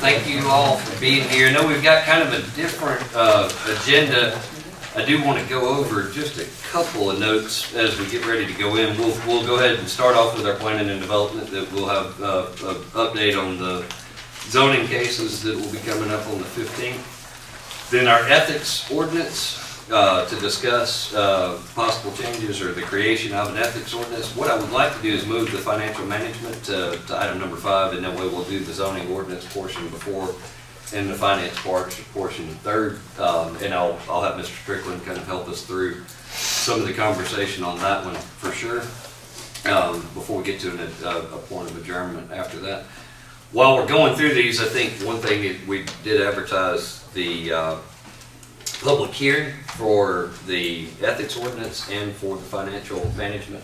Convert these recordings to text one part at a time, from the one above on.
Thank you all for being here. I know we've got kind of a different agenda. I do want to go over just a couple of notes as we get ready to go in. We'll go ahead and start off with our planning and development. That we'll have an update on the zoning cases that will be coming up on the 15th. Then our ethics ordinance to discuss possible changes or the creation of an ethics ordinance. What I would like to do is move the financial management to item number 5, and that way we'll do the zoning ordinance portion before and the finance portion third. And I'll have Mr. Strickland kind of help us through some of the conversation on that one for sure before we get to a point of adjournment after that. While we're going through these, I think one thing is we did advertise the public hearing for the ethics ordinance and for the financial management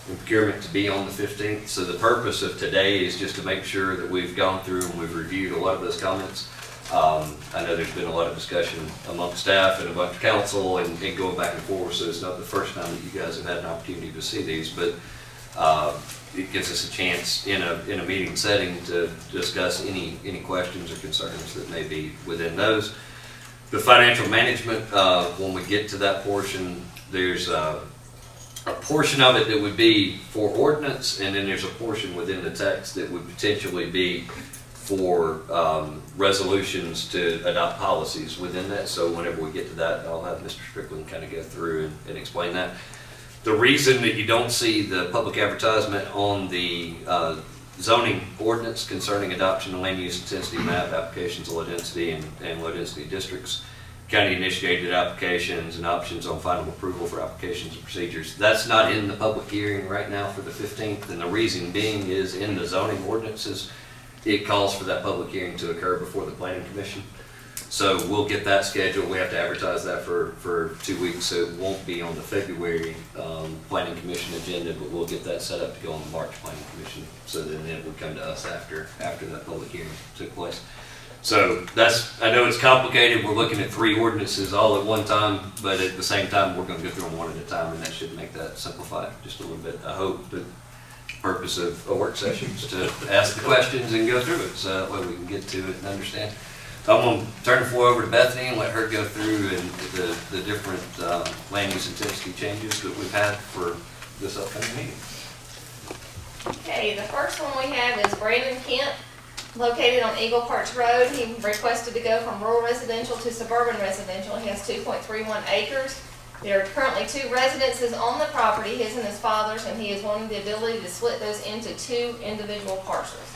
and procurement to be on the 15th. So the purpose of today is just to make sure that we've gone through and we've reviewed a lot of those comments. I know there's been a lot of discussion amongst staff and a bunch of council and going back and forth, so it's not the first time that you guys have had an opportunity to see these, but it gives us a chance in a meeting setting to discuss any questions or concerns that may be within those. The financial management, when we get to that portion, there's a portion of it that would be for ordinance, and then there's a portion within the text that would potentially be for resolutions to adopt policies within that. So whenever we get to that, I'll have Mr. Strickland kind of go through and explain that. The reason that you don't see the public advertisement on the zoning ordinance concerning adoption of land use intensity map applications of low density and low density districts, county initiated applications and options on final approval for applications and procedures. That's not in the public hearing right now for the 15th, and the reason being is in the zoning ordinances, it calls for that public hearing to occur before the planning commission. So we'll get that scheduled. We have to advertise that for 2 weeks, so it won't be on the February planning commission agenda, but we'll get that set up to go on the March planning commission. So then it would come to us after that public hearing took place. So that's, I know it's complicated. We're looking at 3 ordinances all at one time, but at the same time, we're going to go through them one at a time, and that should make that simplified just a little bit. I hope the purpose of a work session is to ask the questions and go through it, so that way we can get to it and understand. I'm going to turn the floor over to Bethany and let her go through and the different land use intensity changes that we've had for this upcoming meeting. Okay, the first one we have is Brandon Kent, located on Eagle Parks Road. He requested to go from rural residential to suburban residential. He has 2.31 acres. There are currently 2 residences on the property, his and his father's, and he is wanting the ability to split those into 2 individual parcels.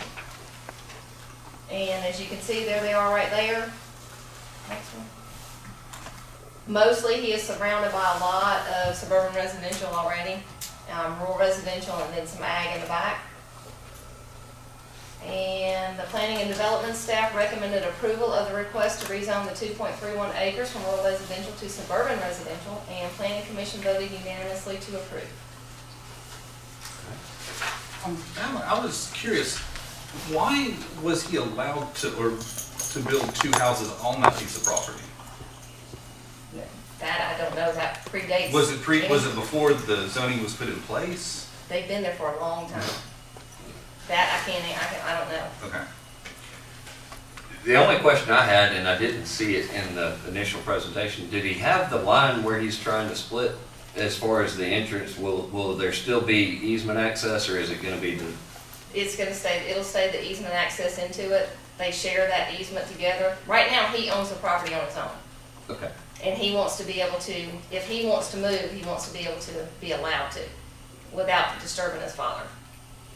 And as you can see, there they are right there. Next one. Mostly he is surrounded by a lot of suburban residential already, rural residential, and then some ag in the back. And the planning and development staff recommended approval of the request to rezone the 2.31 acres from rural residential to suburban residential, and planning commission voted unanimously to approve. I was curious, why was he allowed to build 2 houses on that piece of property? That I don't know, that predates. Was it before the zoning was put in place? They've been there for a long time. That I don't know. Okay. The only question I had, and I didn't see it in the initial presentation, did he have the line where he's trying to split as far as the entrance? Will there still be easement access, or is it going to be the... It's going to stay, it'll stay the easement access into it. They share that easement together. Right now, he owns the property on his own. Okay. And he wants to be able to, if he wants to move, he wants to be able to be allowed to without disturbing his father.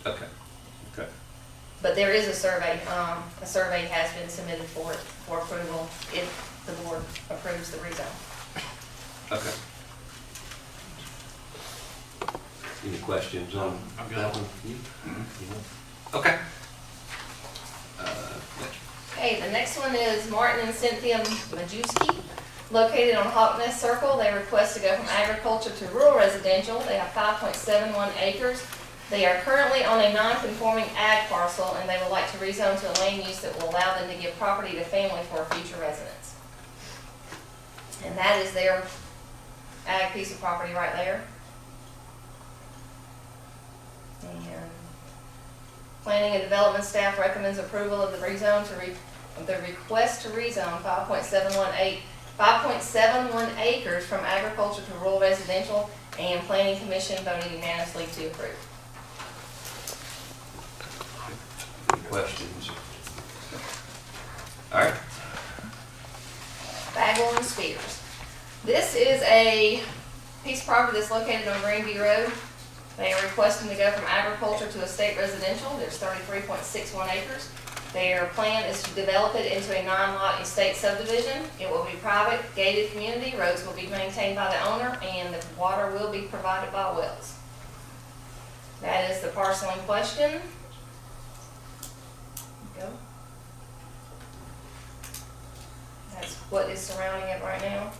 Okay. Okay. But there is a survey has been submitted for approval if the board approves the rezone. Okay. Any questions on that one? Okay. Okay, the next one is Martin and Cynthia Majewski, located on Hawk Nest Circle. They request to go from agriculture to rural residential. They have 5.71 acres. They are currently on a non-conforming ag parcel, and they would like to rezone to a land use that will allow them to give property to family for a future residence. And that is their ag piece of property right there. And planning and development staff recommends approval of the rezone to the request to rezone 5.71 acres from agriculture to rural residential, and planning commission voted unanimously to approve. Any questions? All right. Bagwell and Spears. This is a piece of property that's located on Greenview Road. They are requesting to go from agriculture to estate residential. There's 33.61 acres. Their plan is to develop it into a 9-lot estate subdivision. It will be private, gated community. Roads will be maintained by the owner, and the water will be provided by wells. That is the parcel in question. Go. That's what is surrounding it right now.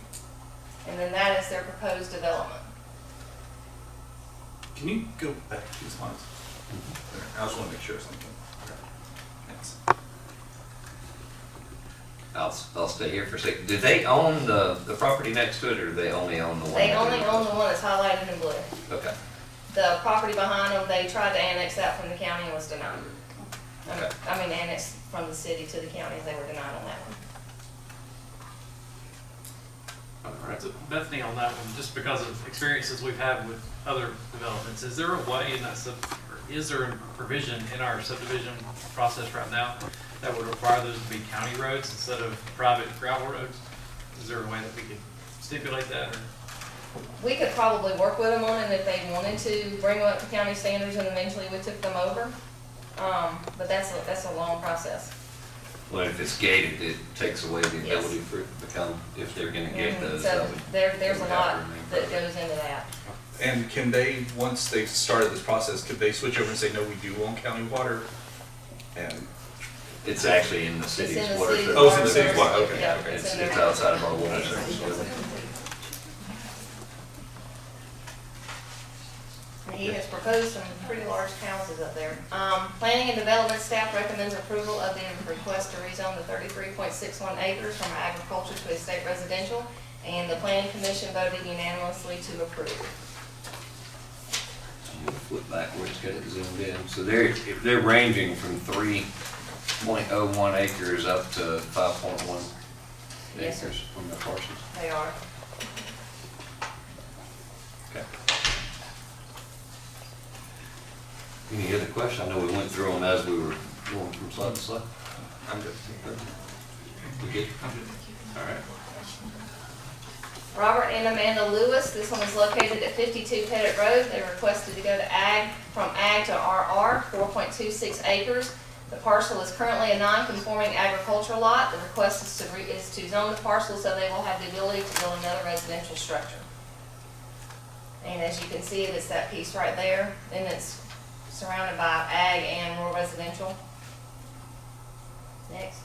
And then that is their proposed development. Can you go back to these lines? There, I just want to make sure something. Okay. Thanks. I'll stay here for a second. Do they own the property next to it, or do they only own the one? They that only they're- own the one that's highlighted in blue. Okay. The property behind them, they tried to annex that from the county and was denied. Okay. I mean, annex from the city to the county, they were denied on that one. All right. So Bethany, on that one, just because of experiences we've had with other developments, is there a way in that or is there a provision in our subdivision process right now that would require those to be county roads instead of private gravel roads? Is there a way that we could stipulate that, or? We could probably work with them on it if they wanted to bring them up to county standards and eventually we took them over. But that's a long process. Well, if it's gated, it takes away the Yes. ability for it to become, if they're gonna gate those. So that would- there's that a would lot have to remain that private. goes into that. And can they, once they've started this process, could they switch over and say, no, we do own county water? And, It's actually in the It's city's in the water city's service. Oh, it's in the city's water, okay, Yeah, okay. it's It's in their- outside of our water service. He has proposed some pretty large houses up there. Planning and Development staff recommends approval of the request to rezone the 33.61 acres from agriculture to estate residential, and the Planning Commission voted unanimously to approve. I'm gonna flip backwards, get it zoomed in. So they're ranging from 3.01 acres up to 5.1 Yes, sir. acres from the parcels. They are. Okay. Any other questions? I know we went through them as we were going from slide to slide. I'm good. We good? I'm good. All right. Robert and Amanda Lewis, this one is located at 52 Pettit Road. They requested to go to from ag to RR, 4.26 acres. The parcel is currently a non-conforming agricultural lot. The request is to zone the parcel so they will have the ability to build another residential structure. And as you can see, it's that piece right there, and it's surrounded by ag and rural residential. Next.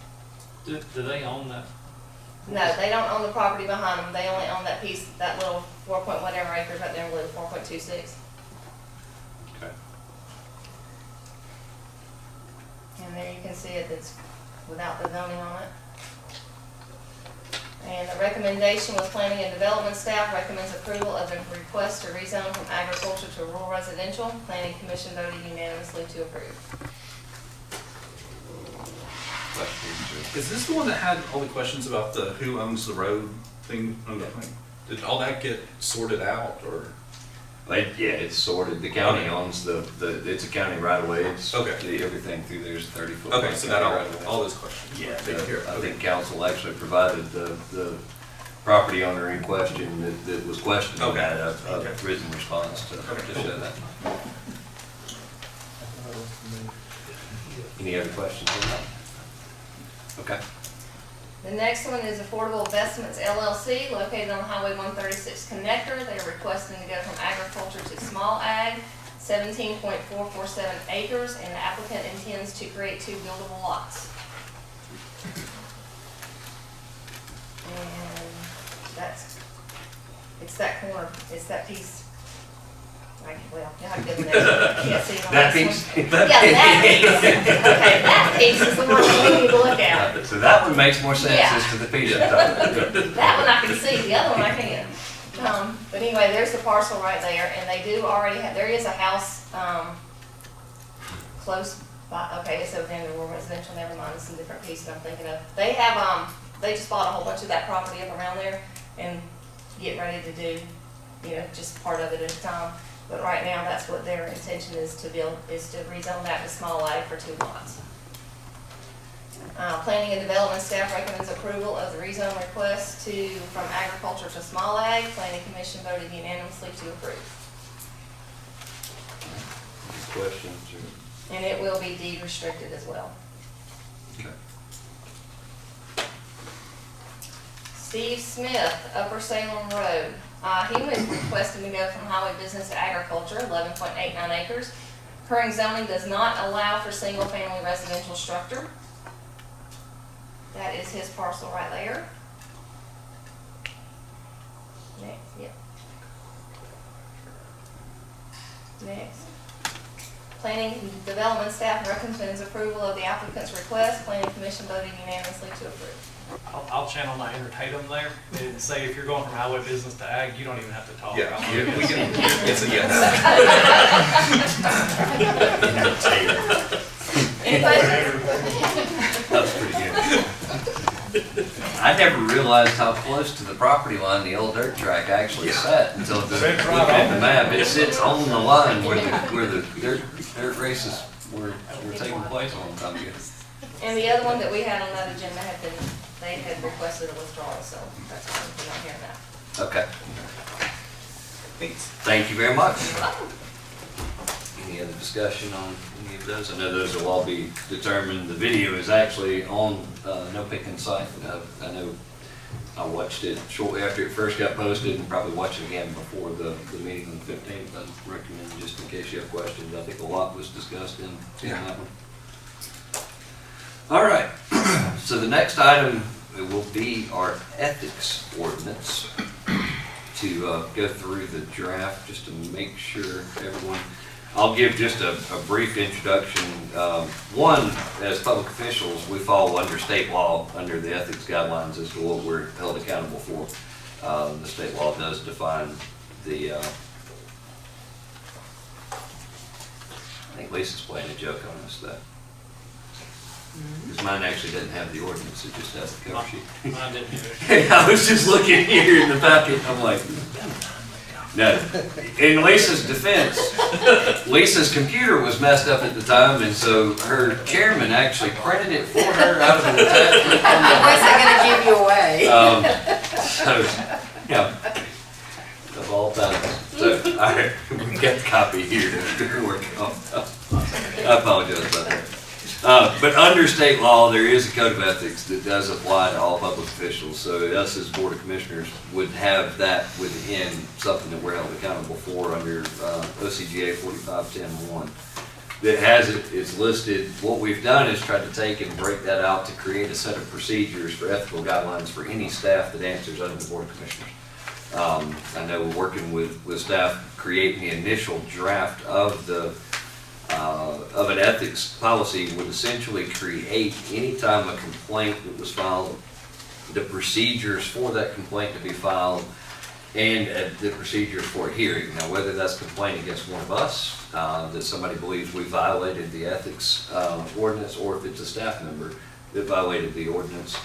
Do they own that? No, they don't own the property behind them. They only own that piece, that little 4 point whatever acres right there in blue, 4.26. Okay. And there you can see it, it's without the zoning on it. And the recommendation was Planning and Development staff recommends approval of the request to rezone from agriculture to rural residential. Planning Commission voted unanimously to approve. Questions? Is this the one that had all the questions about the who owns the road thing? Did all that get sorted out, or? Yeah, it's sorted. The county owns it's a county right away. It's Okay. Everything through there's 30-foot. Okay, so that right away. all those questions. Yeah, Taken care of. I Okay. think council actually provided the property owner in question that was questioning Okay. that, a Okay. written response to Okay. show that. Any other questions on that? Okay. The next one is Affordable Investments LLC, located on Highway 136 connector. They are requesting to go from agriculture to small ag, 17.447 acres, and the applicant intends to create 2 buildable lots. And it's that corner, it's that piece. Well, you'll have to go to the next one. I can't see it on That this piece? one. Yeah, that piece. Okay, that piece is the one that we need to look at. So that one makes more sense Yeah. as to the piece you're talking about. That one I can see, the other one I can't. But anyway, there's the parcel right there, and they do already have, there is a house, close Okay, so then the rural residential, never mind, it's some different piece that I'm thinking of. They have, they just bought a whole bunch of that property up around there and get ready to do, you know, just part of it at a time. But right now, that's what their intention is to build, is to rezone that to small ag for 2 lots. Planning and Development staff recommends approval of the rezone request from agriculture to small ag. Planning Commission voted unanimously to approve. Questions or? And it will be deed restricted as well. Okay. Steve Smith, Upper Salem Road. He was requesting to go from highway business to agriculture, 11.89 acres. Current zoning does not allow for single-family residential structure. That is his parcel right there. Next, yep. Next. Planning and Development staff recommends approval of the applicant's request. Planning Commission voted unanimously to approve. I'll channel my inner Tatum there and say if you're going from highway business to ag, you don't even have to talk. Yeah, we can, it's a yes. Any questions? That's pretty good. I never realized how close to the property line the old dirt track actually sat until the, looking at the map. It sits on the line where the dirt races were taking place on time ago. And the other one that we had on that agenda had been, they had requested a withdrawal, so that's why we're not hearing that. Okay, Thanks. thank you very much. Any other discussion on any of those? I know those will all be determined. The video is actually on No Pickens site. I know I watched it shortly after it first got posted and probably watch it again before the meeting on the 15th. I recommend just in case you have questions. I think a lot was discussed in that one. All right, so the next item will be our ethics ordinance. To go through the draft, just to make sure everyone, I'll give just a brief introduction. One, as public officials, we fall under state law, under the ethics guidelines as to what we're held accountable for. The state law does define the, I think Lisa's playing a joke on us though. Because mine actually doesn't have the ordinance, it just has the cover sheet. Mine didn't either. I was just looking here in the packet, I'm like, no. In Lisa's defense, Lisa's computer was messed up at the time, and so her chairman actually printed it for her out of an attachment. I wasn't gonna give you away. So, yeah, of all times. So, we've got the copy here to work on. I apologize about that. But under state law, there is a code of ethics that does apply to all public officials. So us as Board of Commissioners would have that within something that we're held accountable for under OCGA 4510-1. That has it, it's listed. What we've done is tried to take and break that out to create a set of procedures for ethical guidelines for any staff that answers under the Board of Commissioners. I know we're working with staff creating the initial draft of an ethics policy would essentially create, anytime a complaint that was filed, the procedures for that complaint to be filed, and the procedures for a hearing. Now, whether that's a complaint against one of us, that somebody believes we violated the ethics ordinance, or if it's a staff member that violated the ordinance,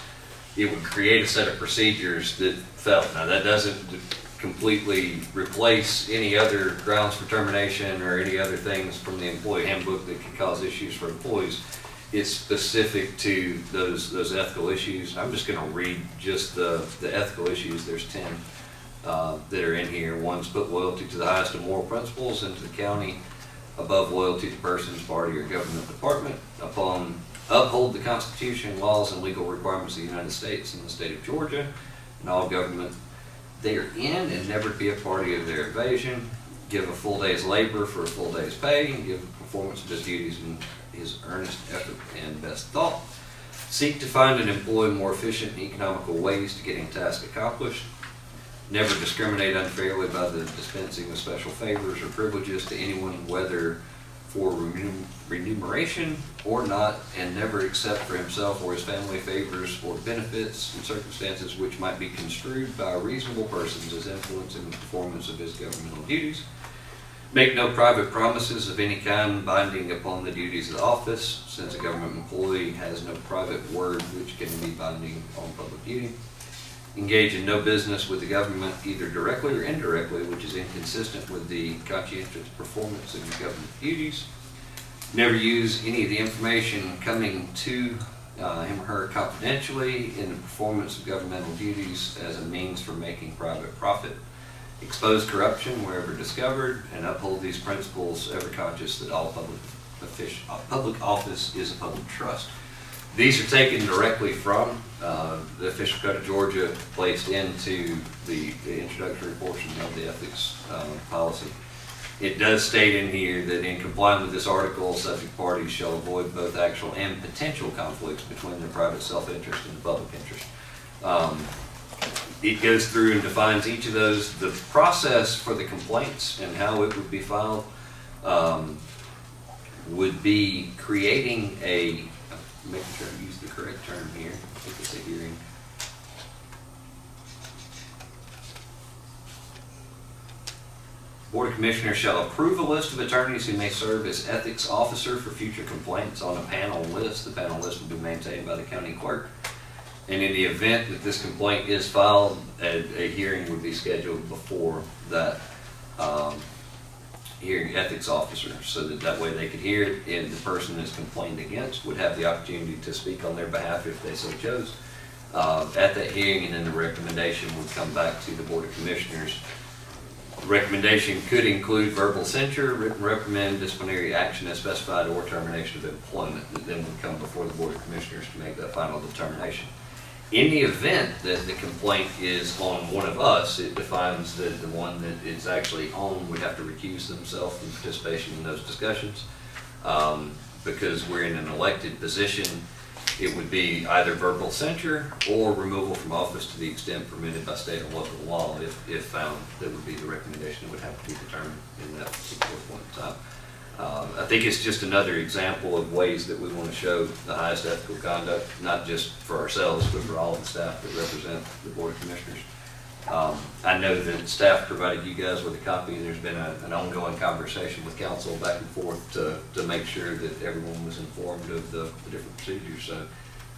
it would create a set of procedures that fell. Now, that doesn't completely replace any other grounds for termination or any other things from the employee handbook that could cause issues for employees. It's specific to those ethical issues. I'm just going to read just the ethical issues. There's 10 that are in here. One's put loyalty to the highest of moral principles into the county above loyalty to persons, party, or government department. Uphold the Constitution, laws, and legal requirements of the United States and the state of Georgia, and all government therein, and never be a party of their evasion. Give a full day's labor for a full day's pay, and give performance of his duties in his earnest effort and best thought. Seek to find and employ more efficient and economical ways to getting tasks accomplished. Never discriminate unfairly by the dispensing of special favors or privileges to anyone, whether for remuneration or not, and never accept for himself or his family favors or benefits in circumstances which might be construed by reasonable persons as influencing the performance of his governmental duties. Make no private promises of any kind binding upon the duties of the office, since a government employee has no private word which can be binding on public duty. Engage in no business with the government, either directly or indirectly, which is inconsistent with the conscientious performance of your government duties. Never use any of the information coming to him or her confidentially in the performance of governmental duties as a means for making private profit. Expose corruption wherever discovered, and uphold these principles, ever conscious that all public office is a public trust. These are taken directly from the official code of Georgia, placed into the introductory portion of the ethics policy. It does state in here that in complying with this article, subject parties shall avoid both actual and potential conflicts between their private self-interest and the public interest. It goes through and defines each of those. The process for the complaints and how it would be filed would be creating making sure I use the correct term here, I think it's a hearing. Board of Commissioners shall approve a list of attorneys who may serve as ethics officer for future complaints on a panel list. The panel list will be maintained by the county clerk. And in the event that this complaint is filed, a hearing would be scheduled before that hearing ethics officer, so that way they could hear it, and the person that's complained against would have the opportunity to speak on their behalf if they so chose at that hearing, and then the recommendation would come back to the Board of Commissioners. The recommendation could include verbal censure, written reprimand, disciplinary action as specified, or termination of employment that then would come before the Board of Commissioners to make that final determination. In the event that the complaint is on one of us, it defines that the one that it's actually on would have to recuse themselves from participation in those discussions. Because we're in an elected position, it would be either verbal censure or removal from office to the extent permitted by state or local law. If found, that would be the recommendation that would have to be determined in that particular point in time. I think it's just another example of ways that we want to show the highest ethical conduct, not just for ourselves, but for all the staff that represent the Board of Commissioners. I know that staff provided you guys with a copy, and there's been an ongoing conversation with council back and forth to make sure that everyone was informed of the different procedures. So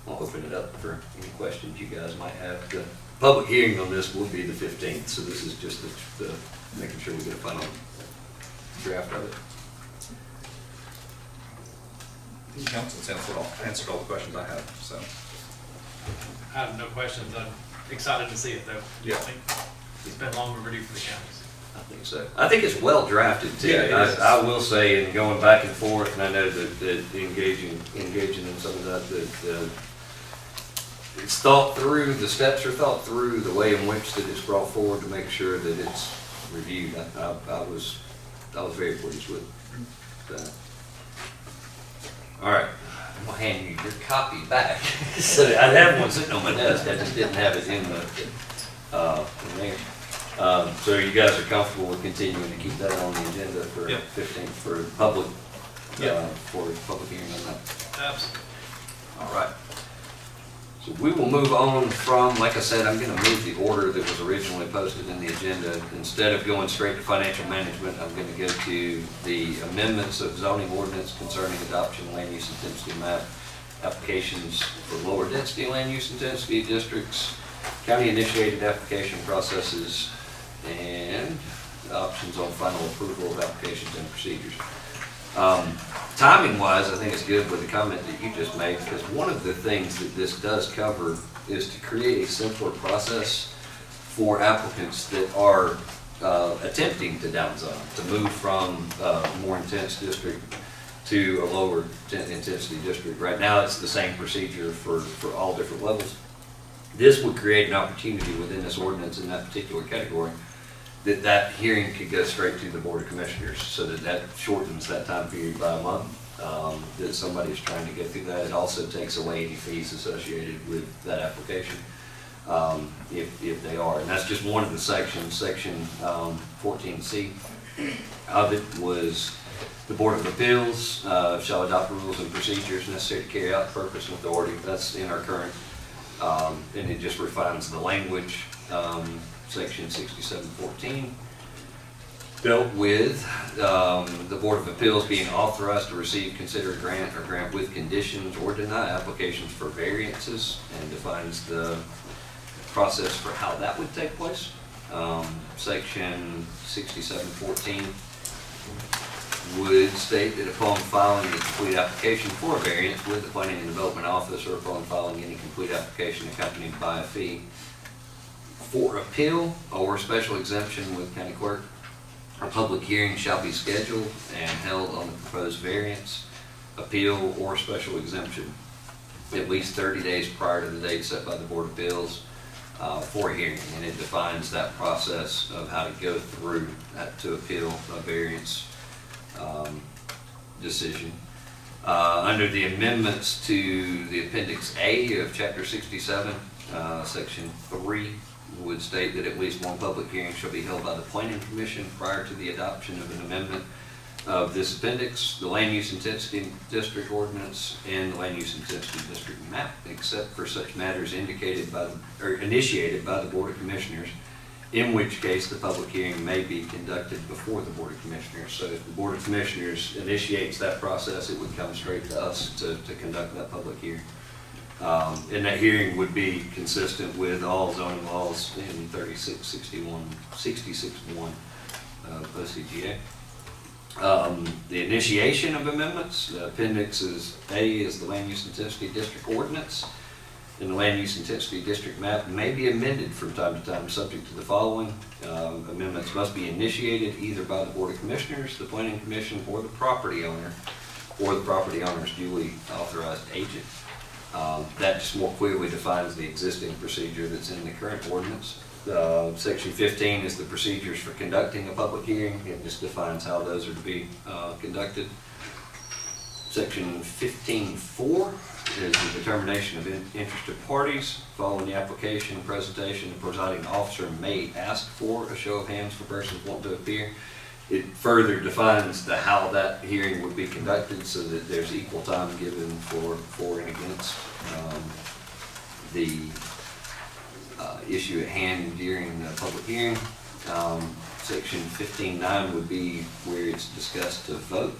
I'll open it up for any questions you guys might have. The public hearing on this will be the 15th, so this is just the making sure we get a final draft of it. The council's answered all the questions I have, so. I have no questions. I'm excited to see it though. Yeah. I think it's been long overdue for the counties. I think so. I think it's well drafted too. Yeah, it is. I will say, and going back and forth, and I know that engaging in some of that it's thought through, the steps are thought through, the way in which that it's brought forward to make sure that it's reviewed. I was very pleased with that. All right, I'm gonna hand you your copy back. So I have one sitting on my desk, I just didn't have it in there. So you guys are comfortable with continuing to keep that on the agenda for Yep. 15th for public, Yep. for public hearing on that? Absolutely. All right. So we will move on from, like I said, I'm going to move the order that was originally posted in the agenda. Instead of going straight to financial management, I'm going to go to the amendments of zoning ordinance concerning adoption, land use intensity map, applications for lower density land use intensity districts, county initiated application processes, and options on final approval of applications and procedures. Timing wise, I think it's good with the comment that you just made, because one of the things that this does cover is to create a simpler process for applicants that are attempting to downzone, to move from a more intense district to a lower intensity district. Right now, it's the same procedure for all different levels. This would create an opportunity within this ordinance in that particular category that hearing could go straight to the Board of Commissioners, so that shortens that time period by a month, that somebody's trying to get through that. It also takes away any fees associated with that application, if they are. And that's just one of the sections. Section 14C of it was the Board of Appeals shall adopt rules and procedures necessary to carry out the purpose and authority. That's in our current, and it just refines the language. Section 6714 dealt with the Board of Appeals being authorized to receive, consider, grant, or grant with conditions or deny applications for variances, and defines the process for how that would take place. Section 6714 would state that upon filing the complete application for a variance with the Planning and Development Office, or upon filing any complete application accompanied by a fee for appeal or special exemption with county clerk, a public hearing shall be scheduled and held on the proposed variance, appeal, or special exemption at least 30 days prior to the date set by the Board of Appeals for a hearing. And it defines that process of how to go through that to appeal a variance decision. Under the amendments to the Appendix A of Chapter 67, Section 3 would state that at least one public hearing shall be held by the Planning Commission prior to the adoption of an amendment of this appendix, the Land Use Intensity District Ordinance, and the Land Use Intensity District Map, except for such matters indicated by or initiated by the Board of Commissioners, in which case the public hearing may be conducted before the Board of Commissioners. So if the Board of Commissioners initiates that process, it would come straight to us to conduct that public hearing. And that hearing would be consistent with all zoning laws in 66.1 OCGA. The initiation of amendments, the Appendix A is the Land Use Intensity District Ordinance, and the Land Use Intensity District Map may be amended from time to time subject to the following. Amendments must be initiated either by the Board of Commissioners, the Planning Commission, or the property owner, or the property owner's duly authorized agent. That just more clearly defines the existing procedure that's in the current ordinance. Section 15 is the procedures for conducting a public hearing. It just defines how those are to be conducted. Section 15.4 is the determination of interested parties. Following the application, presentation, the presiding officer may ask for a show of hands for persons wanting to appear. It further defines how that hearing would be conducted so that there's equal time given for and against the issue at hand during the public hearing. Section 15.9 would be where it's discussed to vote.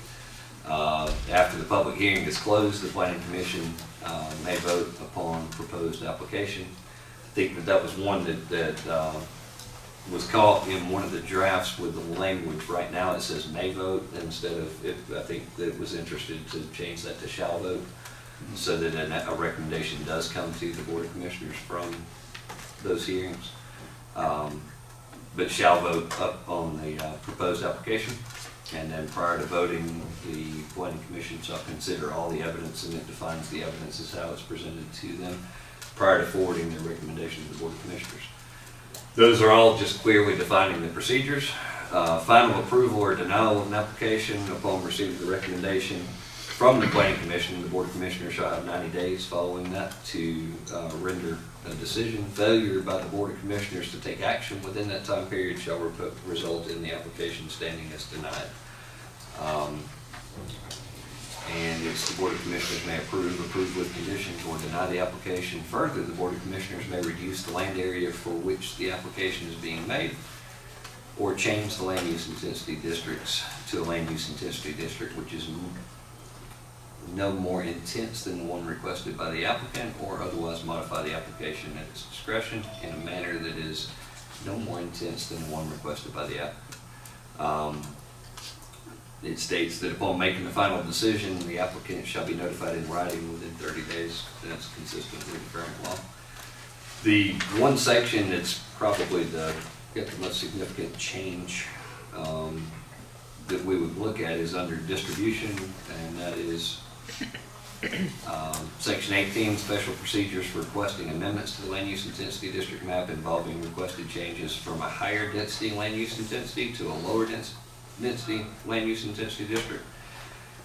After the public hearing is closed, the Planning Commission may vote upon proposed application. I think that was one that was caught in one of the drafts with the language. Right now it says may vote instead of, I think that was interested to change that to shall vote, so that a recommendation does come to the Board of Commissioners from those hearings. But shall vote up on the proposed application, and then prior to voting, the Planning Commission shall consider all the evidence, and it defines the evidence as how it's presented to them prior to forwarding their recommendation to the Board of Commissioners. Those are all just clearly defining the procedures. Final approval or denial of an application upon receipt of the recommendation from the Planning Commission, the Board of Commissioners shall have 90 days following that to render a decision. Failure by the Board of Commissioners to take action within that time period shall result in the application standing as denied. And it's the Board of Commissioners may approve with conditions, or deny the application. Further, the Board of Commissioners may reduce the land area for which the application is being made, or change the land use intensity districts to a land use intensity district which is no more intense than the one requested by the applicant, or otherwise modify the application at its discretion in a manner that is no more intense than the one requested by the applicant. It states that upon making the final decision, the applicant shall be notified in writing within 30 days. That's consistent with the current law. The one section that's probably got the most significant change that we would look at is under distribution, and that is Section 18, special procedures for requesting amendments to the land use intensity district map involving requested changes from a higher density land use intensity to a lower density land use intensity district.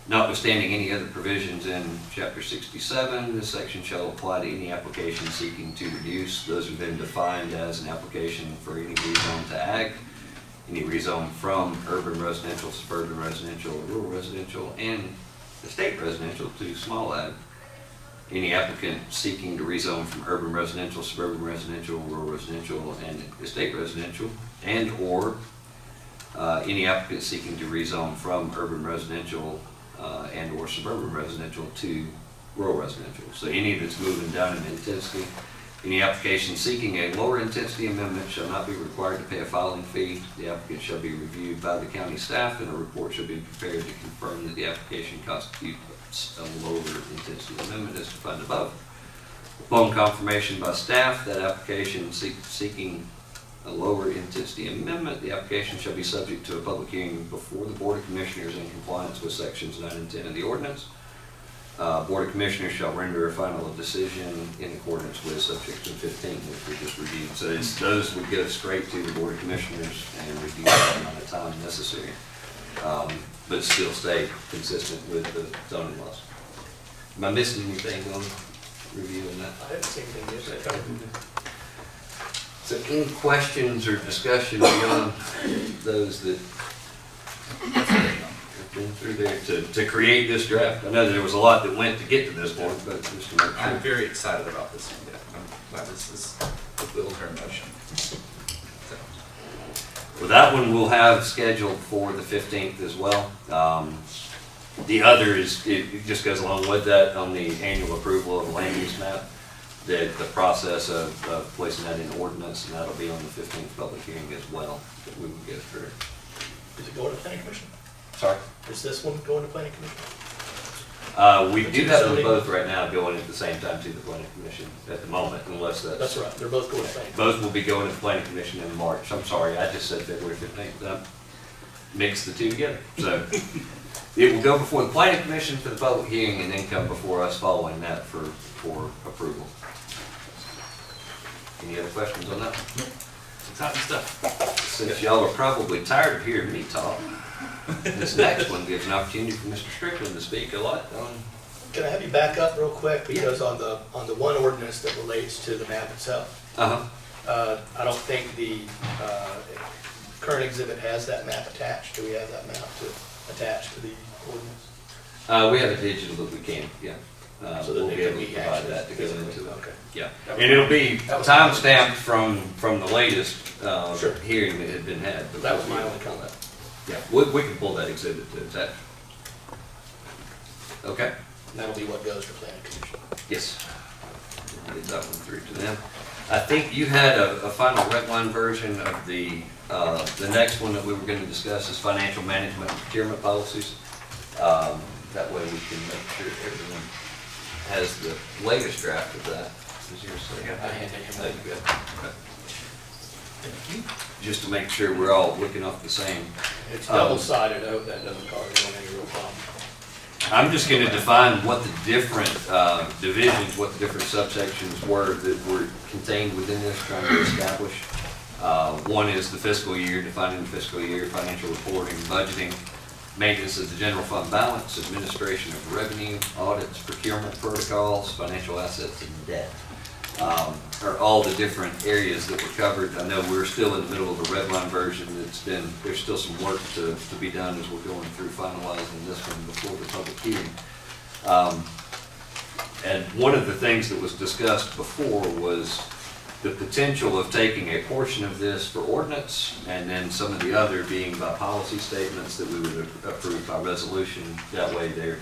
Notwithstanding any other provisions in Chapter 67, this section shall apply to any application seeking to reduce. Those have been defined as an application for any rezone to ag, any rezone from urban residential, suburban residential, rural residential, and estate residential to small ag. Any applicant seeking to rezone from urban residential, suburban residential, rural residential, and estate residential, and or any applicant seeking to rezone from urban residential and/or suburban residential to rural residential. So any that's moving down in intensity, any application seeking a lower intensity amendment shall not be required to pay a filing fee. The applicant shall be reviewed by the county staff, and a report shall be prepared to confirm that the application constitutes a lower intensity amendment as defined above. Upon confirmation by staff that application seeking a lower intensity amendment, the application shall be subject to a public hearing before the Board of Commissioners in compliance with sections 9 and 10 of the ordinance. Board of Commissioners shall render a final decision in accordance with subsection 15, which we just reviewed. So those would go straight to the Board of Commissioners and review the amount of time necessary, but still stay consistent with the zoning laws. Am I missing anything on reviewing that? I haven't seen anything yet. So any questions or discussion beyond those that have been through there to create this draft? I know there was a lot that went to get to this point, but just to make I'm sure. very excited about this one. Yeah, I'm glad this is fulfilled her motion. So, Well, that one we'll have scheduled for the 15th as well. The other is, it just goes along with that on the annual approval of the land use map, that the process of placing that in ordinance, and that'll be on the 15th public hearing as well, that we will go through. Is it going to planning commission? Sorry? Is this one going to planning commission? We The do two have them zoning- both right now going at the same time to the planning commission at the moment, unless That's right, they're both going to planning. Both will be going to the planning commission in March. I'm sorry, I just said February 15th. Mixed the two together. So it will go before the planning commission for the public hearing and then come before us following that for approval. Any other questions on that? Exciting stuff. Since y'all are probably tired of hearing me talk, this next one gives an opportunity for Mr. Strickland to speak a lot on. Can I have you back up real quick, because on the one ordinance that relates to the map itself, I don't think the current exhibit has that map attached. Do we have that map to attach to the ordinance? We have a digital that we can, yeah. So that We'll it be can able to be provide actually that to go into it. Okay. Yeah, and it'll be timestamped from the latest Sure. hearing that had been had. That was my only comment. Yeah, we can pull that exhibit to attach. Okay? And that'll be what goes to planning commission. Yes. Get that one through to them. I think you had a final red line version of the next one that we were going to discuss is financial management and procurement policies. That way we can make sure everyone has the latest draft of that. Is yours there? I handed him There that. you go. Okay. Just to make sure we're all looking off the same. It's double-sided, I hope that doesn't cause anyone any real problem. I'm just going to define what the different divisions, what the different subsections were that were contained within this, trying to establish. One is the fiscal year, defining the fiscal year, financial reporting, budgeting, maintenance of the general fund balance, administration of revenue, audits, procurement protocols, financial assets, and debt. Are all the different areas that were covered. I know we're still in the middle of the red line version. There's still some work to be done as we're going through finalizing this one before the public hearing. And one of the things that was discussed before was the potential of taking a portion of this for ordinance and then some of the other being by policy statements that we would approve by resolution. That way they're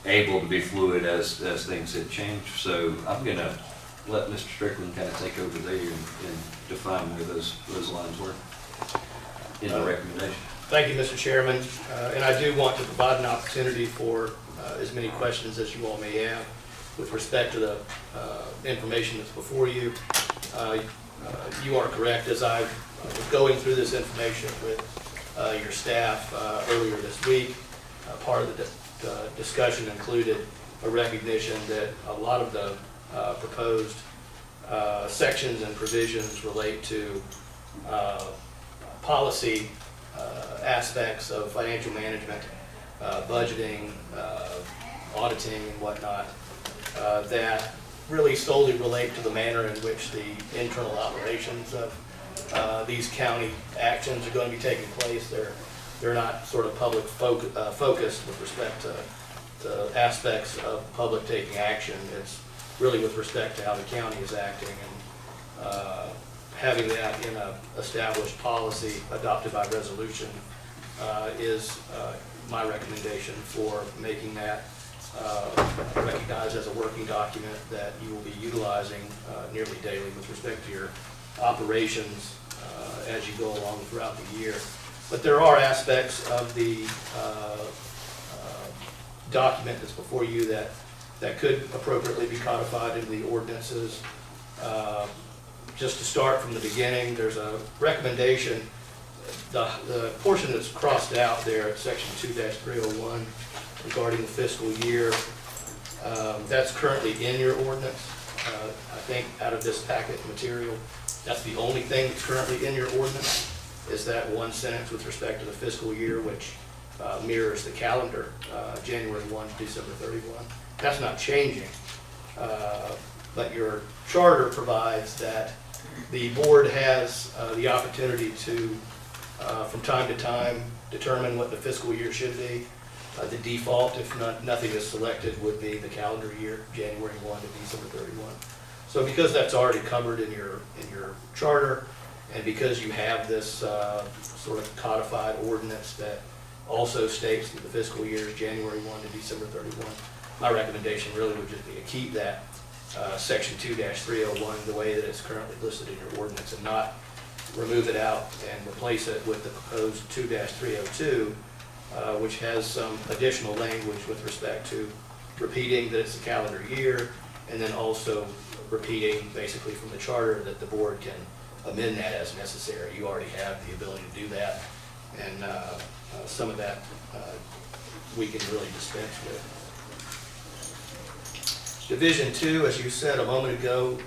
able to be fluid as things had changed. So I'm going to let Mr. Strickland kind of take over there and define where those lines were in the recommendation. Thank you, Mr. Chairman. And I do want to provide an opportunity for as many questions as you all may have with respect to the information that's before you. You are correct. As I was going through this information with your staff earlier this week, part of the discussion included a recognition that a lot of the proposed sections and provisions relate to policy aspects of financial management, budgeting, auditing and whatnot, that really solely relate to the manner in which the internal operations of these county actions are going to be taking place. They're not sort of public focused with respect to aspects of public taking action. It's really with respect to how the county is acting. And having that in a established policy adopted by resolution is my recommendation for making that recognized as a working document that you will be utilizing nearly daily with respect to your operations as you go along throughout the year. But there are aspects of the document that's before you that could appropriately be codified into the ordinances. Just to start from the beginning, there's a recommendation, the portion that's crossed out there at section 2-301 regarding the fiscal year, that's currently in your ordinance. I think out of this packet material, that's the only thing that's currently in your ordinance, is that one sentence with respect to the fiscal year, which mirrors the calendar, January 1 to December 31. That's not changing, but your charter provides that the board has the opportunity to, from time to time, determine what the fiscal year should be. The default, if nothing is selected, would be the calendar year, January 1 to December 31. So because that's already covered in your charter, and because you have this sort of codified ordinance that also states that the fiscal year is January 1 to December 31, my recommendation really would just be to keep that section 2-301 the way that it's currently listed in your ordinance, and not remove it out and replace it with the proposed 2-302, which has some additional language with respect to repeating that it's a calendar year, and then also repeating basically from the charter that the board can amend that as necessary. You already have the ability to do that, and some of that we can really dispense with. Division 2, as you said a moment ago,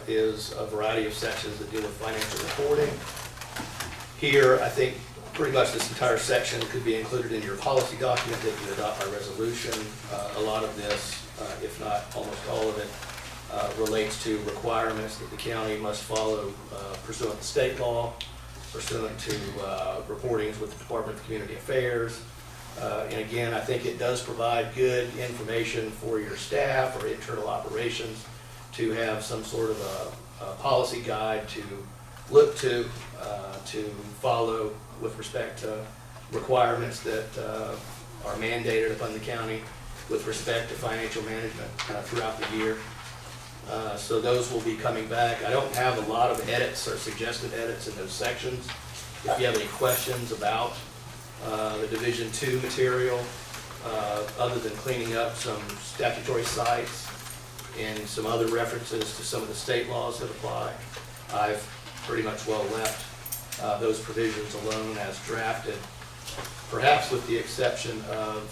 is a variety of sections that deal with financial reporting. Here, I think pretty much this entire section could be included in your policy document that you adopt by resolution. A lot of this, if not almost all of it, relates to requirements that the county must follow pursuant to state law, pursuant to reportings with the Department of Community Affairs. And again, I think it does provide good information for your staff or internal operations to have some sort of a policy guide to look to follow with respect to requirements that are mandated upon the county with respect to financial management throughout the year. So those will be coming back. I don't have a lot of edits or suggested edits in those sections. If you have any questions about the Division 2 material, other than cleaning up some statutory sites and some other references to some of the state laws that apply, I've pretty much well left those provisions alone as drafted, perhaps with the exception of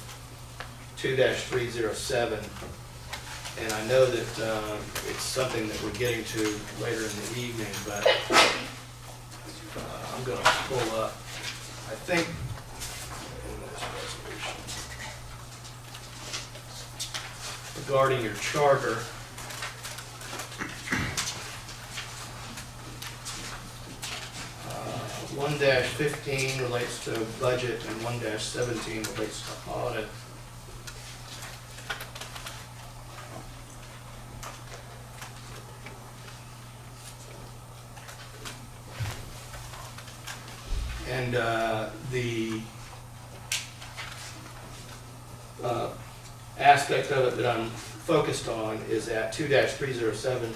2-307. And I know that it's something that we're getting to later in the evening, but I'm going to pull up, I think, in this resolution, regarding your charter. 1-15 relates to budget and 1-17 relates to audit. And the aspect of it that I'm focused on is at 2-307,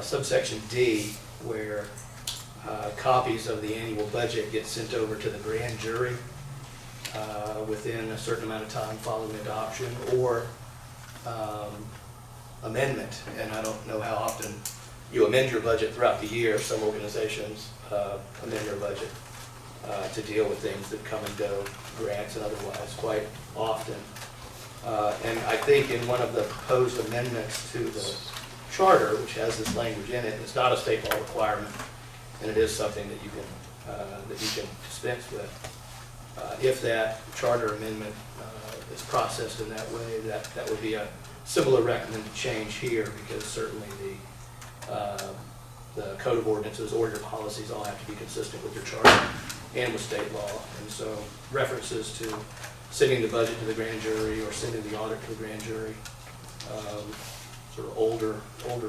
subsection D, where copies of the annual budget get sent over to the grand jury within a certain amount of time following adoption or amendment. And I don't know how often you amend your budget throughout the year. Some organizations amend their budget to deal with things that come and go, grants and otherwise, quite often. And I think in one of the proposed amendments to the charter, which has this language in it, it's not a state law requirement, and it is something that you can dispense with. If that charter amendment is processed in that way, that would be a similar recommended change here, because certainly the code of ordinances or your policies all have to be consistent with your charter and with state law. And so references to sending the budget to the grand jury or sending the audit to the grand jury, sort of older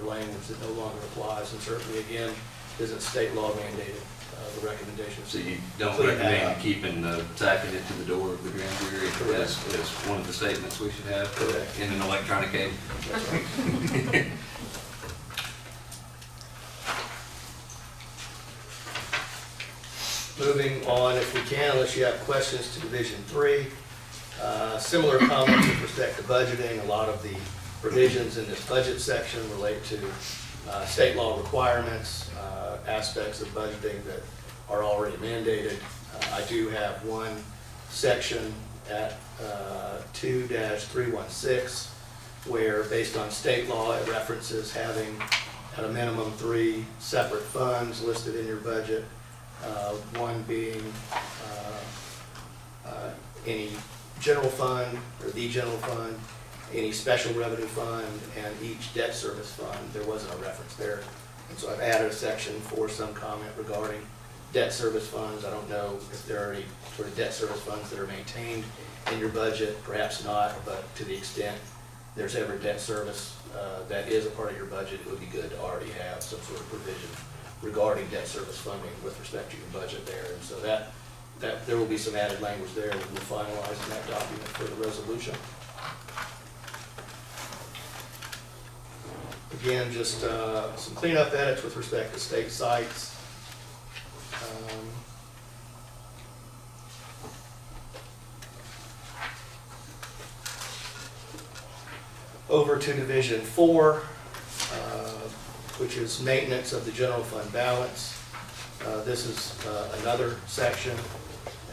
language that no longer applies. And certainly, again, isn't state law mandated, the recommendations. So you don't Clean that recommend up. keeping, tacking it to the door of the grand jury Correct. as one of the statements we should have Correct. in an electronic age? That's right. Moving on, if we can, unless you have questions to Division 3. Similar comments with respect to budgeting. A lot of the provisions in this budget section relate to state law requirements, aspects of budgeting that are already mandated. I do have one section at 2-316 where, based on state law, it references having at a minimum 3 separate funds listed in your budget. One being any general fund, or the general fund, any special revenue fund, and each debt service fund. There wasn't a reference there. And so I've added a section for some comment regarding debt service funds. I don't know if there are any sort of debt service funds that are maintained in your budget, perhaps not, but to the extent there's ever debt service that is a part of your budget, it would be good to already have some sort of provision regarding debt service funding with respect to your budget there. And so that there will be some added language there that we'll finalize in that document for the resolution. Again, just some cleanup edits with respect to state sites. Over to Division 4, which is maintenance of the general fund balance. This is another section,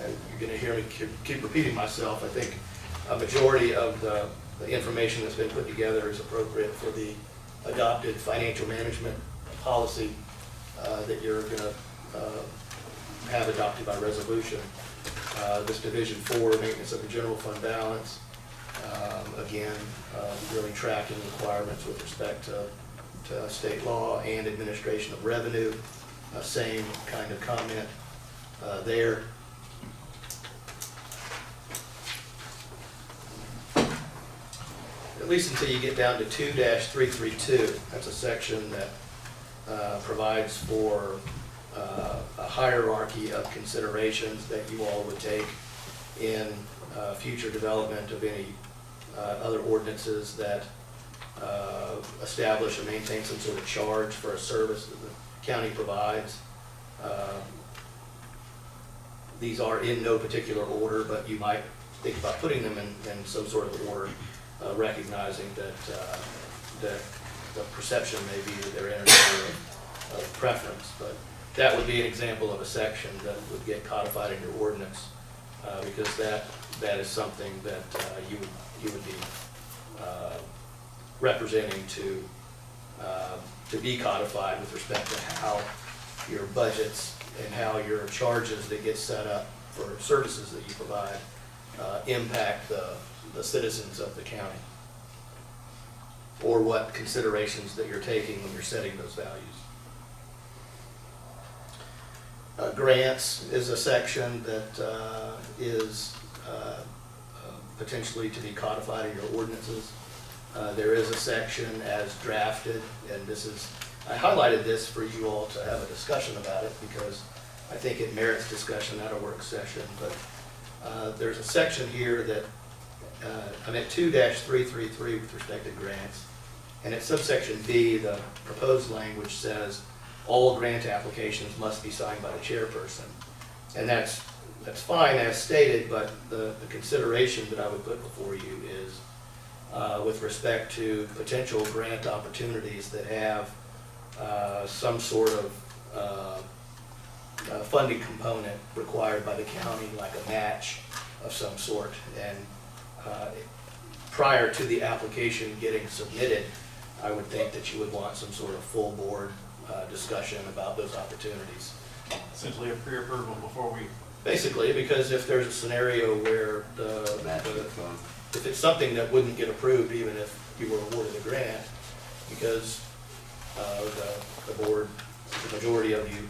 and you're going to hear me keep repeating myself. I think a majority of the information that's been put together is appropriate for the adopted financial management policy that you're going to have adopted by resolution. This Division 4, maintenance of the general fund balance, again, really tracking requirements with respect to state law and administration of revenue. Same kind of comment there. At least until you get down to 2-332. That's a section that provides for a hierarchy of considerations that you all would take in future development of any other ordinances that establish and maintain some sort of charge for a service that the county provides. These are in no particular order, but you might think about putting them in some sort of order, recognizing that the perception may be that they're in an order of preference. But that would be an example of a section that would get codified in your ordinance, because that is something that you would be representing to be codified with respect to how your budgets and how your charges that get set up for services that you provide impact the citizens of the county, or what considerations that you're taking when you're setting those values. Grants is a section that is potentially to be codified in your ordinances. There is a section as drafted, and I highlighted this for you all to have a discussion about it because I think it merits discussion at a work session. But there's a section here that I'm at 2-333 with respect to grants, and at subsection B, the proposed language says all grant applications must be signed by the chairperson, and that's fine as stated. But the consideration that I would put before you is with respect to potential grant opportunities that have some sort of funding component required by the county, like a match of some sort. And prior to the application getting submitted, I would think that you would want some sort of full board discussion about those opportunities. Essentially a pre-approval before we. Basically, because if there's a scenario where if it's something that wouldn't get approved even if you were awarded a grant, because the board, the majority of you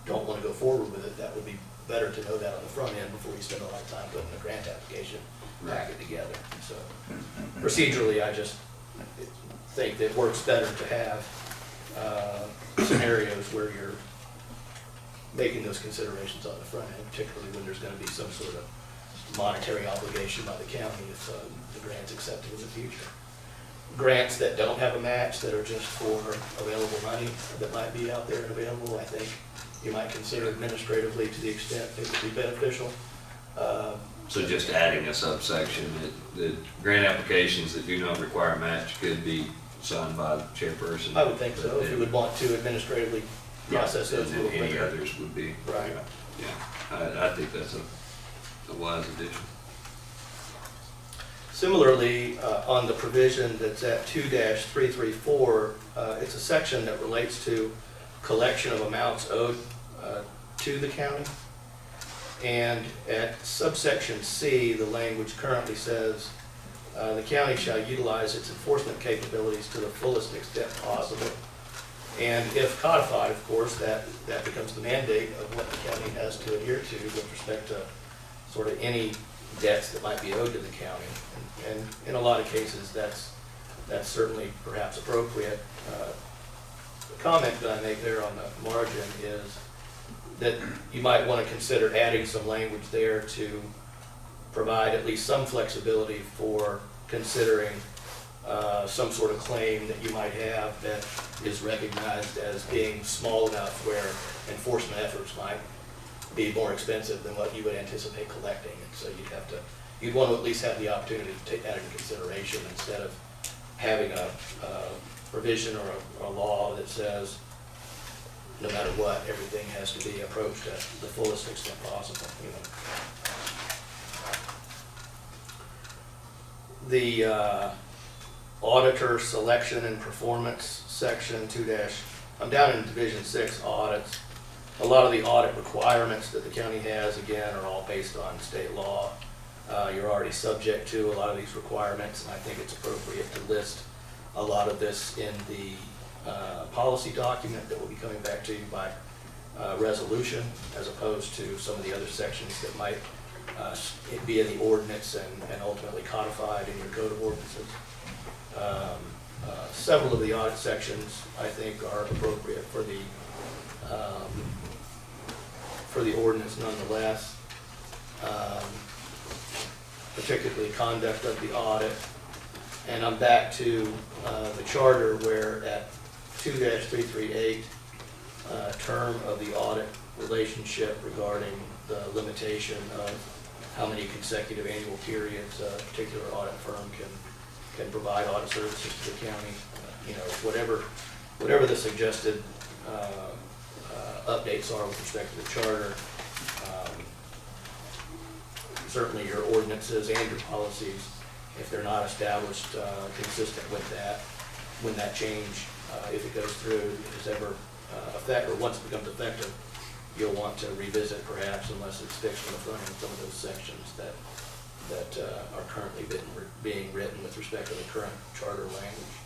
don't want to go forward with it, that would be better to know that on the front end before you spend a lot of time putting a grant application packet together. So procedurally, I just think that it works better to have scenarios where you're making those considerations on the front end, particularly when there's gonna be some sort of monetary obligation by the county if the grant's accepted in the future. Grants that don't have a match, that are just for available money that might be out there and available, I think you might consider administratively to the extent it would be beneficial. So just adding a subsection that grant applications that do not require a match could be signed by the chairperson. I would think so, if you would want to administratively process those a And little then any quicker. others would be. Right. Yeah, I think that's a wise addition. Similarly, on the provision that's at 2-334, it's a section that relates to collection of amounts owed to the county. And at subsection C, the language currently says, the county shall utilize its enforcement capabilities to the fullest extent possible. And if codified, of course, that becomes the mandate of what the county has to adhere to with respect to sort of any debts that might be owed to the county. And in a lot of cases, that's certainly perhaps appropriate. The comment that I make there on the margin is that you might want to consider adding some language there to provide at least some flexibility for considering some sort of claim that you might have that is recognized as being small enough where enforcement efforts might be more expensive than what you would anticipate collecting. And so you'd want to at least have the opportunity to take that into consideration instead of having a provision or a law that says no matter what, everything has to be approached at the fullest extent possible, you know. The auditor selection and performance section 2- I'm down in Division 6 audits. A lot of the audit requirements that the county has, again, are all based on state law. You're already subject to a lot of these requirements, and I think it's appropriate to list a lot of this in the policy document that will be coming back to you by resolution, as opposed to some of the other sections that might be in the ordinance and ultimately codified in your code of ordinances. Several of the audit sections, I think, are appropriate for the ordinance nonetheless, particularly conduct of the audit. And I'm back to the charter where at 2-338, term of the audit relationship regarding the limitation of how many consecutive annual periods a particular audit firm can provide audit services to the county. You know, whatever the suggested updates are with respect to the charter. Certainly your ordinances and your policies, if they're not established consistent with that, when that change, if it goes through, is ever effective, or once it becomes effective, you'll want to revisit perhaps, unless it's fixed from the front end, some of those sections that are currently being written with respect to the current charter language.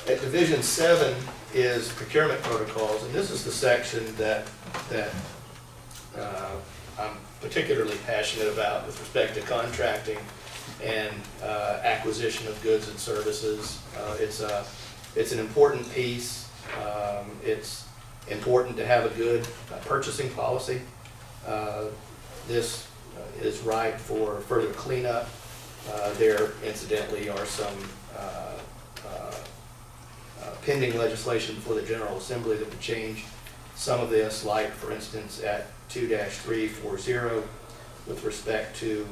At Division 7 is procurement protocols, and this is the section that I'm particularly passionate about with respect to contracting and acquisition of goods and services. It's an important piece. It's important to have a good purchasing policy. This is ripe for further cleanup. There incidentally are some pending legislation before the General Assembly that would change some of this, like for instance at 2-340 with respect to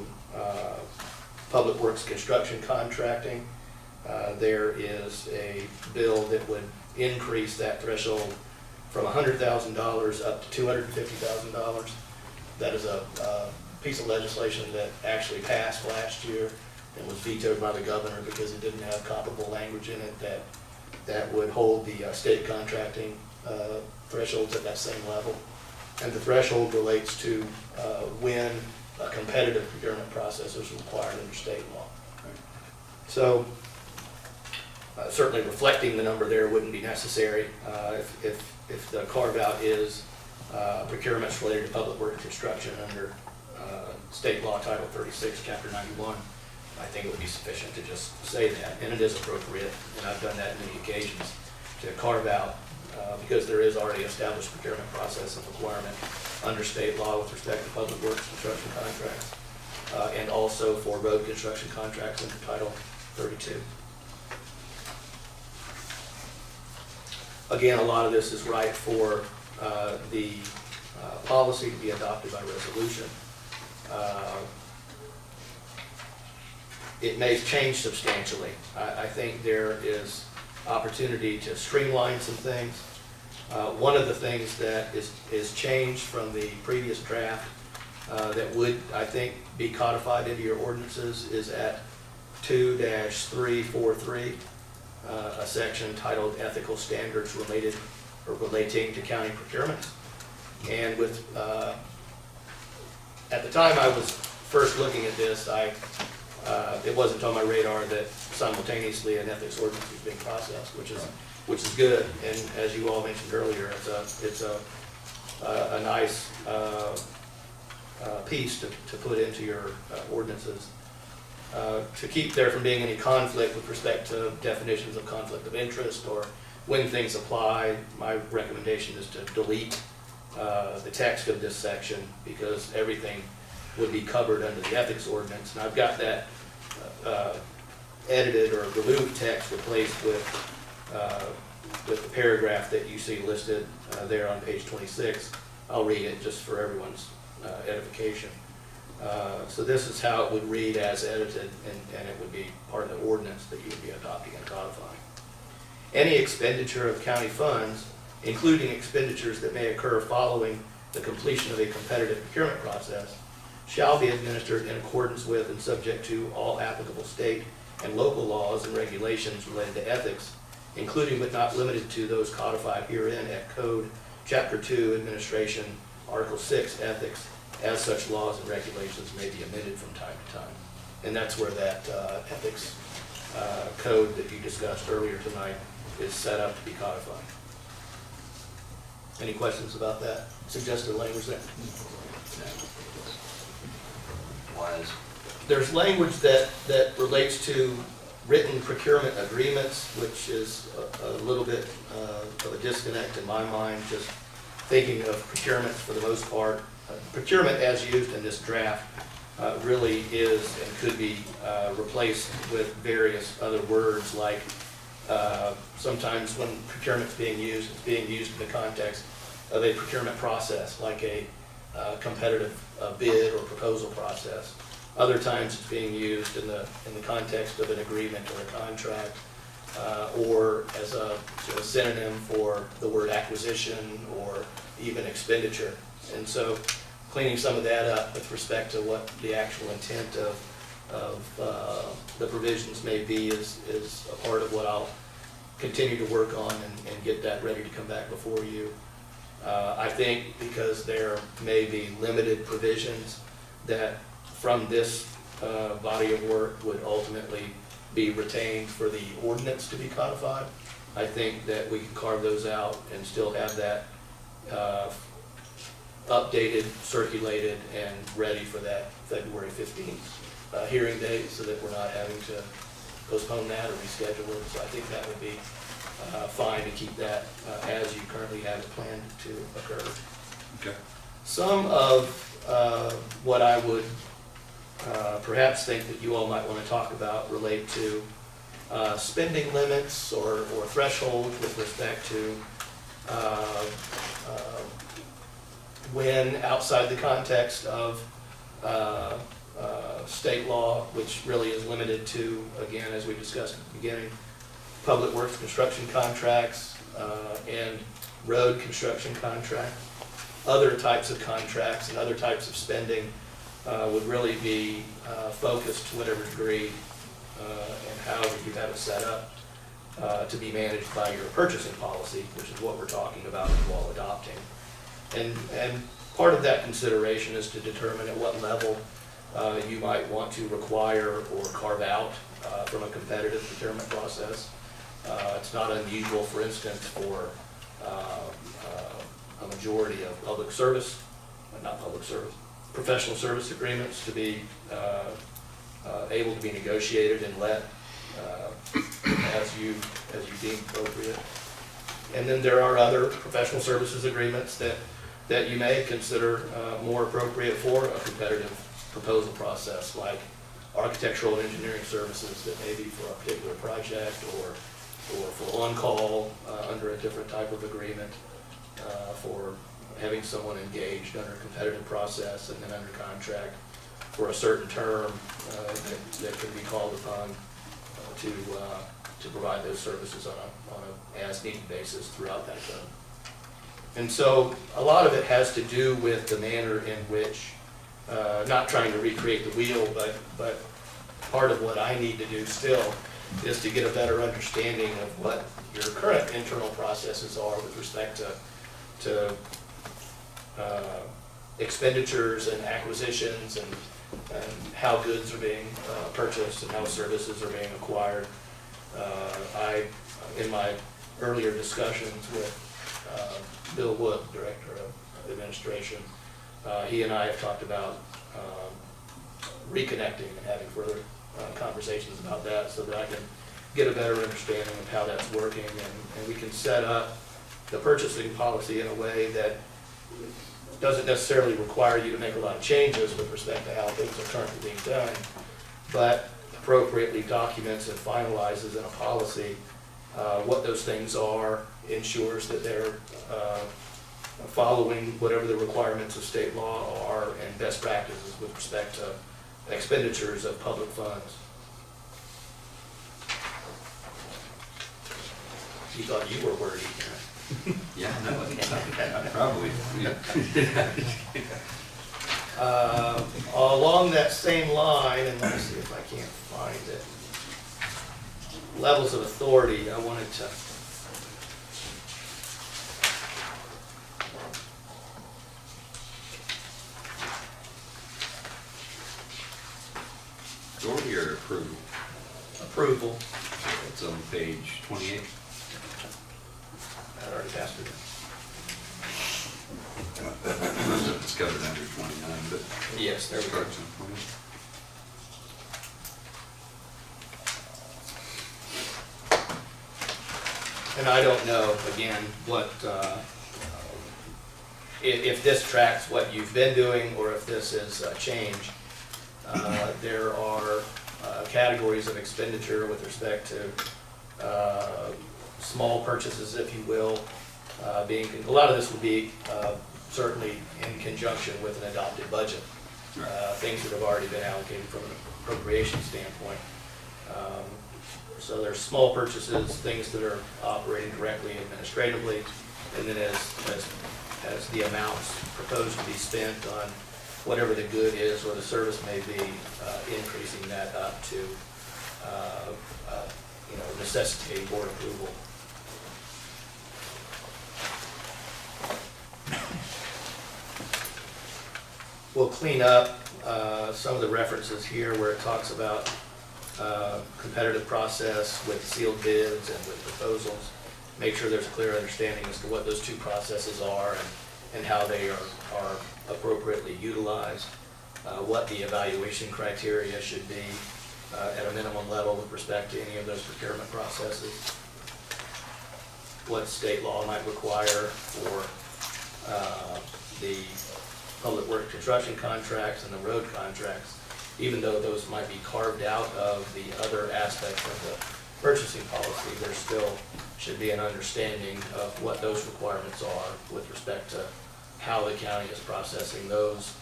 public works construction contracting. There is a bill that would increase that threshold from $100,000 up to $250,000. That is a piece of legislation that actually passed last year and was vetoed by the governor because it didn't have comparable language in it that would hold the state contracting thresholds at that same level. And the threshold relates to when a competitive procurement process is required under state law. So certainly reflecting the number there wouldn't be necessary. If the carve-out is procurements related to public work and construction under state law Title 36, Chapter 91, I think it would be sufficient to just say that, and it is appropriate, and I've done that on many occasions, to carve out, because there is already established procurement process and requirement under state law with respect to public works construction contracts, and also for road construction contracts under Title 32. Again, a lot of this is right for the policy to be adopted by resolution. It may change substantially. I think there is opportunity to streamline some things. One of the things that is changed from the previous draft that would, I think, be codified into your ordinances is at 2-343, a section titled Ethical Standards Related or Relating to County Procurement. And with, at the time I was first looking at this, it wasn't on my radar that simultaneously an ethics ordinance was being processed, which is good. And as you all mentioned earlier, it's a nice piece to put into your ordinances to keep there from being any conflict with respect to definitions of conflict of interest or when things apply. My recommendation is to delete the text of this section because everything would be covered under the ethics ordinance. And I've got that edited or removed text replaced with the paragraph that you see listed there on page 26. I'll read it just for everyone's edification. So this is how it would read as edited, and it would be part of the ordinance that you would be adopting and codifying. Any expenditure of county funds, including expenditures that may occur following the completion of a competitive procurement process, shall be administered in accordance with and subject to all applicable state and local laws and regulations related to ethics, including but not limited to those codified herein at Code Chapter 2, Administration, Article 6, Ethics, as such laws and regulations may be amended from time to time. And that's where that ethics code that you discussed earlier tonight is set up to be codified. Any questions about that suggested language there? No. Wise. There's language that relates to written procurement agreements, which is a little bit of a disconnect in my mind, just thinking of procurement for the most part. Procurement as used in this draft really is and could be replaced with various other words like sometimes when procurement's being used, it's being used in the context of a procurement process, like a competitive bid or proposal process. Other times it's being used in the context of an agreement or a contract, or as a synonym for the word acquisition or even expenditure. And so cleaning some of that up with respect to what the actual intent of the provisions may be is a part of what I'll continue to work on and get that ready to come back before you. I think because there may be limited provisions that from this body of work would ultimately be retained for the ordinance to be codified, I think that we can carve those out and still have that updated, circulated, and ready for that February 15th hearing date so that we're not having to postpone that or reschedule it. So I think that would be fine to keep that as you currently have it planned to occur. Okay. Some of what I would perhaps think that you all might want to talk about relate to spending limits or thresholds with respect to when outside the context of state law, which really is limited to, again, as we discussed at the beginning, public works construction contracts and road construction contracts. Other types of contracts and other types of spending would really be focused to whatever degree and however you have it set up to be managed by your purchasing policy, which is what we're talking about while adopting. And part of that consideration is to determine at what level you might want to require or carve out from a competitive procurement process. It's not unusual, for instance, for a majority of professional service agreements to be able to be negotiated and let as you deem appropriate. And then there are other professional services agreements that you may consider more appropriate for a competitive proposal process, like architectural and engineering services that may be for a particular project, or for on-call under a different type of agreement, for having someone engaged under a competitive process and then under contract for a certain term that could be called upon to provide those services on a as-needed basis throughout that term. And so a lot of it has to do with the manner in which, not trying to recreate the wheel, but part of what I need to do still is to get a better understanding of what your current internal processes are with respect to expenditures and acquisitions and how goods are being purchased and how services are being acquired. In my earlier discussions with Bill Wood, Director of Administration, he and I have talked about reconnecting and having further conversations about that so that I can get a better understanding of how that's working, and we can set up the purchasing policy in a way that doesn't necessarily require you to make a lot of changes with respect to how things are currently being done, but appropriately documents and finalizes in a policy what those things are, ensures that they're following whatever the requirements of state law are and best practices with respect to expenditures of public funds. You thought you were wordy. Yeah, no, I probably, Along that same line, and let me see if I can't find it, levels of authority, I wanted to authority or approval? approval. It's on page 28. I already passed it. It's covered under 29, but. Yes, there we go. Starts on 20. And I don't know, again, what, if this tracks what you've been doing or if this is a change. There are categories of expenditure with respect to small purchases, if you will, a lot of this will be certainly in conjunction with an adopted budget. Things that have already been allocated from an appropriation standpoint. So there's small purchases, things that are operating directly administratively, and then as the amounts proposed to be spent on whatever the good is or the service may be, increasing that up to necessitating board approval. We'll clean up some of the references here where it talks about competitive process with sealed bids and with proposals. Make sure there's a clear understanding as to what those two processes are and how they are appropriately utilized, what the evaluation criteria should be at a minimum level with respect to any of those procurement processes, what state law might require for the public work construction contracts and the road contracts, even though those might be carved out of the other aspects of the purchasing policy, there still should be an understanding of what those requirements are with respect to how the county is processing those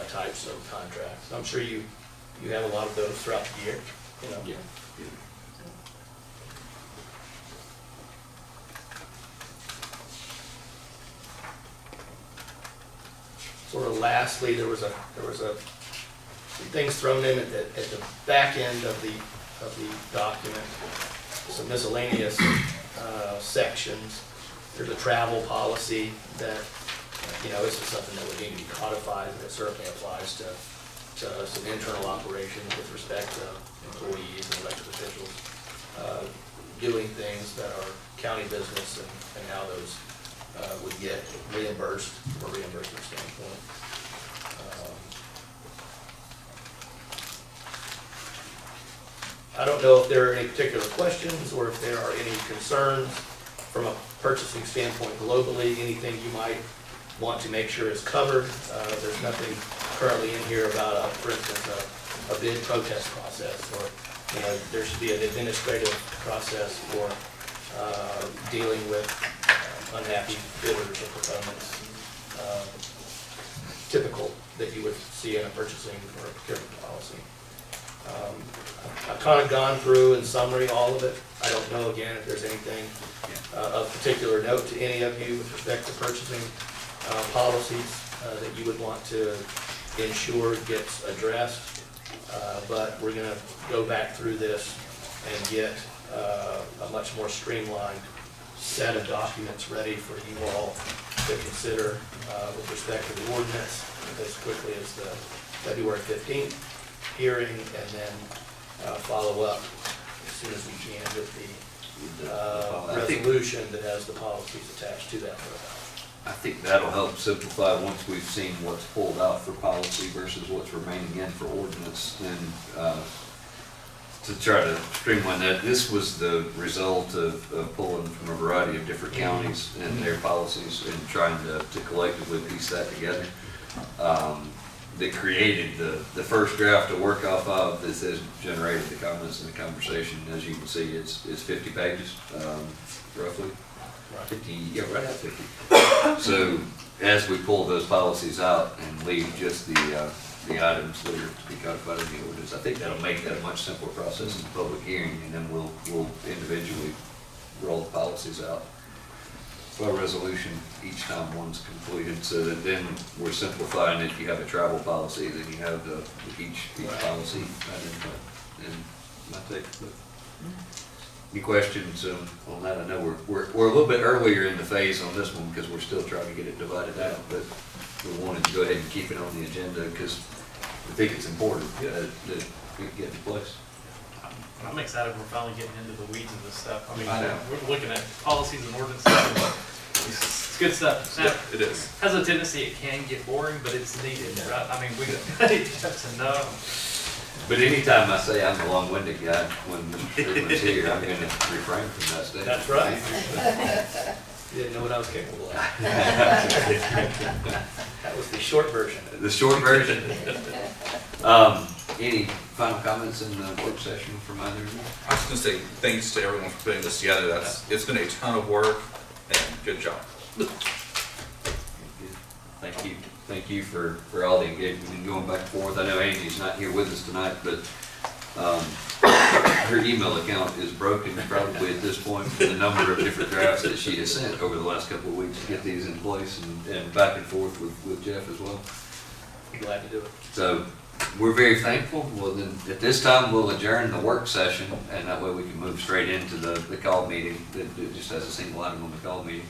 types of contracts. I'm sure you have a lot of those throughout the year. Yeah. Sort of lastly, there was some things thrown in at the back end of the document, some miscellaneous sections. There's a travel policy that, this is something that would need to be codified, but it certainly applies to some internal operations with respect to employees and elected officials doing things that are county business and how those would get reimbursed from a reimbursement standpoint. I don't know if there are any particular questions or if there are any concerns from a purchasing standpoint globally, anything you might want to make sure is covered. There's nothing currently in here about, for instance, a bid protest process, or, you know, there should be an administrative process for dealing with unhappy bidders or proponents. Typical that you would see in a purchasing or a procurement policy. I've kind of gone through in summary all of it. I don't know, again, if there's anything of particular note to any of you with respect to purchasing policies that you would want to ensure gets addressed. But we're going to go back through this and get a much more streamlined set of documents ready for you all to consider with respect to the ordinance as quickly as the February 15th hearing, and then follow up as soon as we can with the resolution that has the policies attached to that. I think that'll help simplify once we've seen what's pulled out for policy versus what's remaining in for ordinance, and to try to streamline that. This was the result of pulling from a variety of different counties and their policies and trying to collectively piece that together. That created the first draft to work off of. This has generated the comments and the conversation. As you can see, it's 50 pages, roughly. 50, yeah, right at 50. So as we pull those policies out and leave just the items that are to be codified in the ordinance, I think that'll make that a much simpler process in the public hearing, and then we'll individually roll the policies out by resolution each time one's completed, so that then we're simplifying it. You have a travel policy, then you have each policy identified. And my take. Any questions on that? I know we're a little bit earlier in the phase on this one because we're still trying to get it divided out, but we wanted to go ahead and keep it on the agenda because we think it's important that we get in place. I'm excited we're finally getting into the weeds of this stuff. I mean, I know. we're looking at policies and ordinances. It's good stuff. Now, It is. has a tendency it can get boring, but it's needed, right? I mean, we need to know. But anytime I say I'm the long-winded guy when everyone's here, I'm going to refrain from that statement. That's right. You didn't know what I was capable of. That was the short version. The short version. Any final comments in the work session from either of you? I was just gonna say, thanks to everyone for putting this together. It's been a ton of work, and good job. Thank you. Thank you for all the engagement and going back and forth. I know Angie's not here with us tonight, but her email account is broken probably at this point for the number of different drafts that she has sent over the last couple of weeks to get these in place and back and forth with Jeff as well. Glad to do it. So we're very thankful. Well, then at this time we'll adjourn the work session, and that way we can move straight into the call meeting that just has a single item on the call meeting.